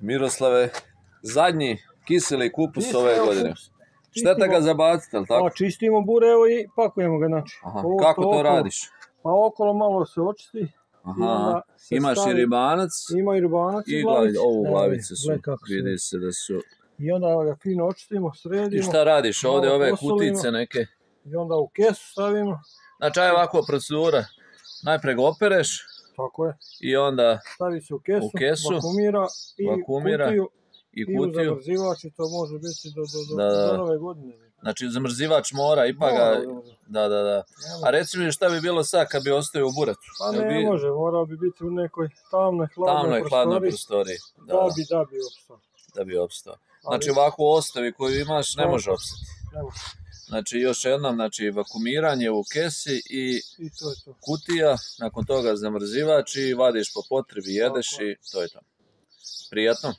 Miroslave, zadnji kiseli kupus ove godine. Šteta ga zabaciti, ali tako? Čistimo bure, evo i pakujemo ga, znači. Kako to radiš? Pa okolo malo se očisti. Imaš i ribanac. Ima i ribanac i glavice. Ovo glavice su, vidi se da su... I onda ga fino očistimo, sredimo. I šta radiš ovdje, ove kutice neke? I onda u kesu stavimo. Znači, je ovako procedura. Najprije ga opereš. Tako je. I onda stavi se u kesu, vakumira i u zamrzivač, i to može biti do nove godine. Znači zamrzivač mora, ipak ga... Da. A reci mi šta bi bilo sad kad bi ostavio u buretu? Pa ne može, morao bi biti u nekoj tamnoj, hladnoj prostoriji. Da bi opstao. Znači ovako ostavi koju imaš ne može opstati. Znači još jednom, vakumiranje u kesi i kutija, nakon toga zamrzivač i vadiš po potrebi, jedeš i to je to. Prijatno.